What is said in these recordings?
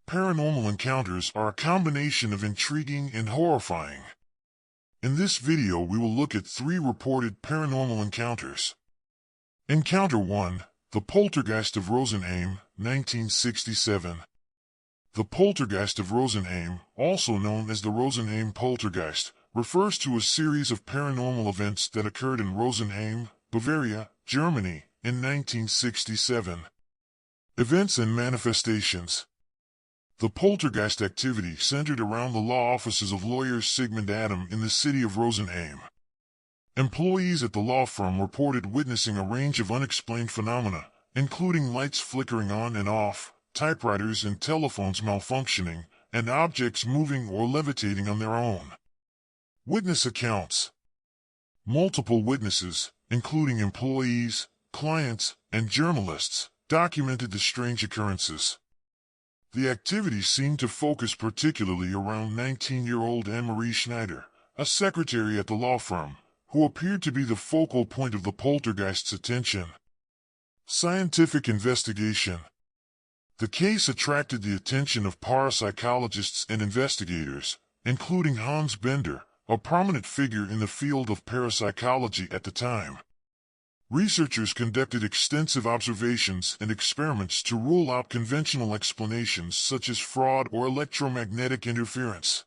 Paranormal encounters are a combination of intriguing and horrifying. In this video we will look at 3 reported paranormal encounters. Encounter 1. The Poltergeist of Rosenheim, 1967. The Poltergeist of Rosenheim, also known as the Rosenheim Poltergeist, refers to a series of paranormal events that occurred in Rosenheim, Bavaria, Germany, in 1967. Events and manifestations. The poltergeist activity centered around the law offices of lawyer Sigmund Adam in the city of Rosenheim. Employees at the law firm reported witnessing a range of unexplained phenomena, including lights flickering on and off, typewriters and telephones malfunctioning, and objects moving or levitating on their own. Witness accounts. Multiple witnesses, including employees, clients, and journalists, documented the strange occurrences. The activity seemed to focus particularly around 19-year-old Anne-Marie Schneider, a secretary at the law firm, who appeared to be the focal point of the poltergeist's attention. Scientific investigation. The case attracted the attention of parapsychologists and investigators, including Hans Bender, a prominent figure in the field of parapsychology at the time. Researchers conducted extensive observations and experiments to rule out conventional explanations such as fraud or electromagnetic interference.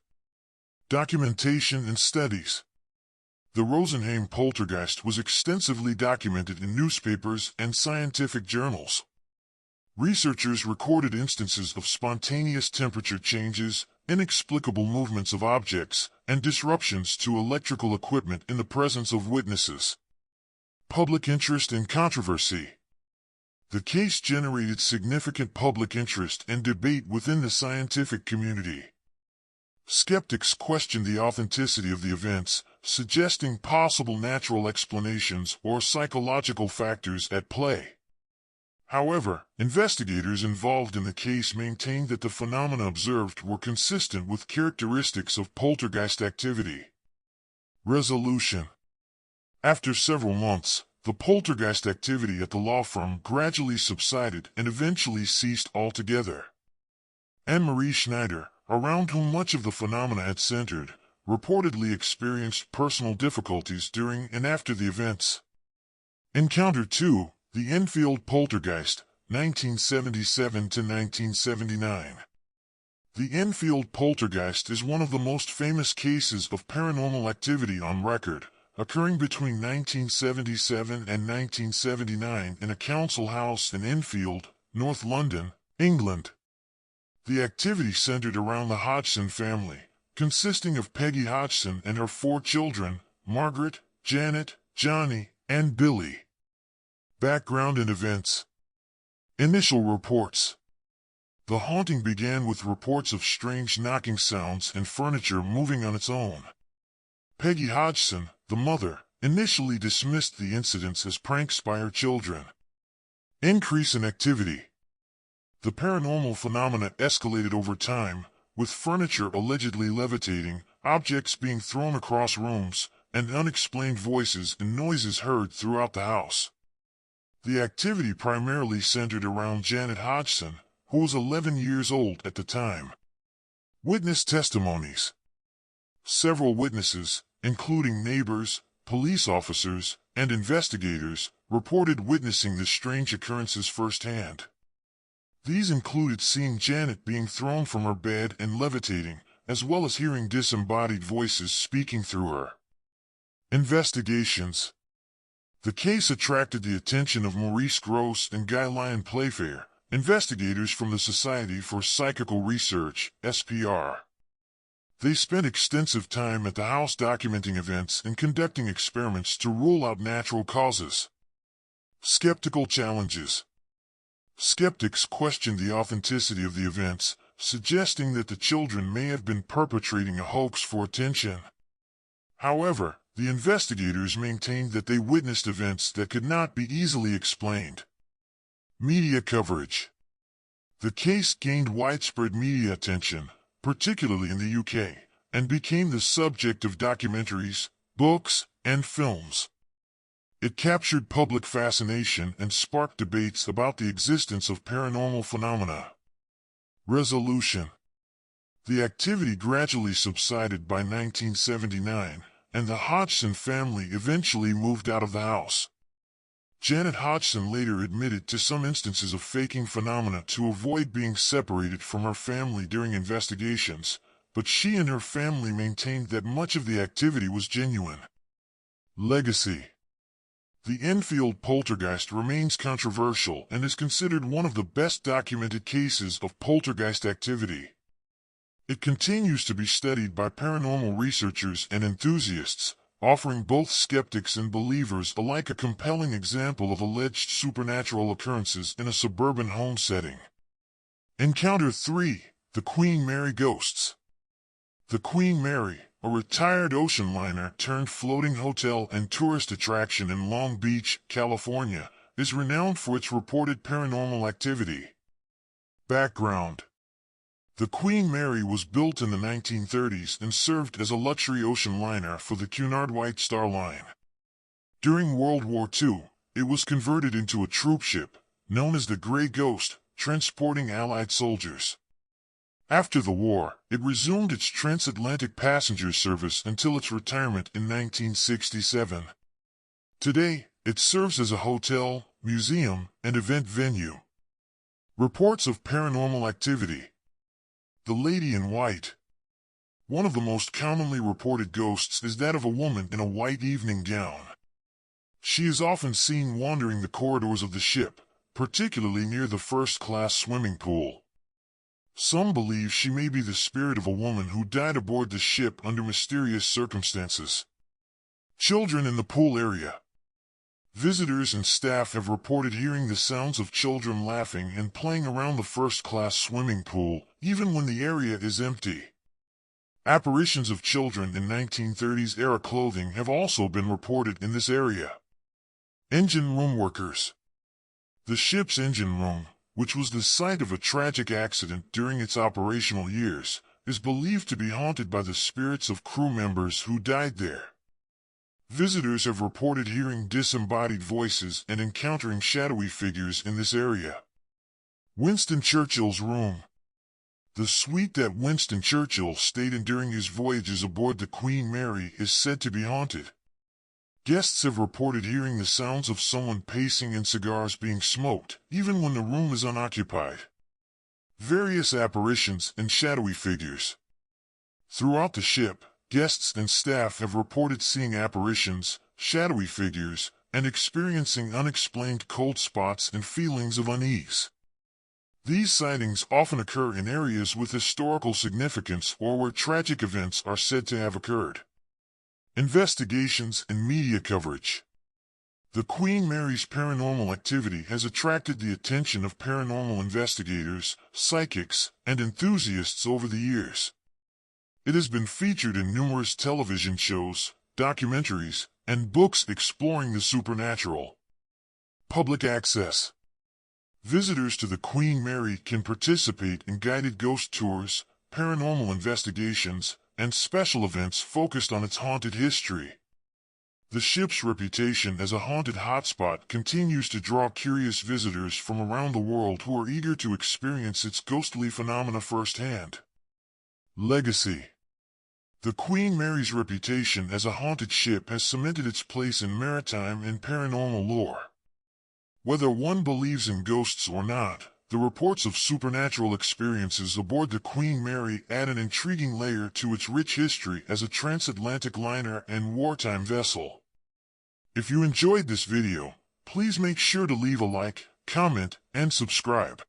Documentation and studies. The Rosenheim poltergeist was extensively documented in newspapers and scientific journals. Researchers recorded instances of spontaneous temperature changes, inexplicable movements of objects, and disruptions to electrical equipment in the presence of witnesses. Public interest and controversy. The case generated significant public interest and debate within the scientific community. Skeptics questioned the authenticity of the events, suggesting possible natural explanations or psychological factors at play. However, investigators involved in the case maintained that the phenomena observed were consistent with characteristics of poltergeist activity. Resolution. After several months, the poltergeist activity at the law firm gradually subsided and eventually ceased altogether. Anne-Marie Schneider, around whom much of the phenomena had centered, reportedly experienced personal difficulties during and after the events. Encounter 2. The Enfield Poltergeist, 1977 to 1979. The Enfield Poltergeist is one of the most famous cases of paranormal activity on record, occurring between 1977 and 1979 in a council house in Enfield, North London, England. The activity centered around the Hodgson family, consisting of Peggy Hodgson and her 4 children, Margaret, Janet, Johnny, and Billy. Background and events. Initial reports. The haunting began with reports of strange knocking sounds and furniture moving on its own. Peggy Hodgson, the mother, initially dismissed the incidents as pranks by her children. Increase in activity. The paranormal phenomena escalated over time, with furniture allegedly levitating, objects being thrown across rooms, and unexplained voices and noises heard throughout the house. The activity primarily centered around Janet Hodgson, who was 11 years old at the time. Witness testimonies. Several witnesses, including neighbors, police officers, and investigators, reported witnessing the strange occurrences firsthand. These included seeing Janet being thrown from her bed and levitating, as well as hearing disembodied voices speaking through her. Investigations. The case attracted the attention of Maurice Gross and Guy Lyon Playfair, investigators from the Society for Psychical Research, SPR. They spent extensive time at the house documenting events and conducting experiments to rule out natural causes. Skeptical challenges. Skeptics questioned the authenticity of the events, suggesting that the children may have been perpetrating a hoax for attention. However, the investigators maintained that they witnessed events that could not be easily explained. Media coverage. The case gained widespread media attention, particularly in the UK, and became the subject of documentaries, books, and films. It captured public fascination and sparked debates about the existence of paranormal phenomena. Resolution. The activity gradually subsided by 1979, and the Hodgson family eventually moved out of the house. Janet Hodgson later admitted to some instances of faking phenomena to avoid being separated from her family during investigations, but she and her family maintained that much of the activity was genuine. Legacy. The Enfield poltergeist remains controversial and is considered one of the best documented cases of poltergeist activity. It continues to be studied by paranormal researchers and enthusiasts, offering both skeptics and believers alike a compelling example of alleged supernatural occurrences in a suburban home setting. Encounter 3. The Queen Mary Ghosts. The Queen Mary, a retired ocean liner turned floating hotel and tourist attraction in Long Beach, California, is renowned for its reported paranormal activity. Background. The Queen Mary was built in the 1930s and served as a luxury ocean liner for the Cunard White Star Line. During World War II, it was converted into a troop ship, known as the Grey Ghost, transporting Allied soldiers. After the war, it resumed its transatlantic passenger service until its retirement in 1967. Today, it serves as a hotel, museum, and event venue. Reports of paranormal activity. The Lady in White. One of the most commonly reported ghosts is that of a woman in a white evening gown. She is often seen wandering the corridors of the ship, particularly near the first-class swimming pool. Some believe she may be the spirit of a woman who died aboard the ship under mysterious circumstances. Children in the pool area. Visitors and staff have reported hearing the sounds of children laughing and playing around the first-class swimming pool, even when the area is empty. Apparitions of children in 1930s-era clothing have also been reported in this area. Engine room workers. The ship's engine room, which was the site of a tragic accident during its operational years, is believed to be haunted by the spirits of crew members who died there. Visitors have reported hearing disembodied voices and encountering shadowy figures in this area. Winston Churchill's room. The suite that Winston Churchill stayed in during his voyages aboard the Queen Mary is said to be haunted. Guests have reported hearing the sounds of someone pacing and cigars being smoked, even when the room is unoccupied. Various apparitions and shadowy figures. Throughout the ship, guests and staff have reported seeing apparitions, shadowy figures, and experiencing unexplained cold spots and feelings of unease. These sightings often occur in areas with historical significance or where tragic events are said to have occurred. Investigations and media coverage. The Queen Mary's paranormal activity has attracted the attention of paranormal investigators, psychics, and enthusiasts over the years. It has been featured in numerous television shows, documentaries, and books exploring the supernatural. Public access. Visitors to the Queen Mary can participate in guided ghost tours, paranormal investigations, and special events focused on its haunted history. The ship's reputation as a haunted hotspot continues to draw curious visitors from around the world who are eager to experience its ghostly phenomena firsthand. Legacy. The Queen Mary's reputation as a haunted ship has cemented its place in maritime and paranormal lore. Whether one believes in ghosts or not, the reports of supernatural experiences aboard the Queen Mary add an intriguing layer to its rich history as a transatlantic liner and wartime vessel. If you enjoyed this video, please make sure to leave a like, comment, and subscribe.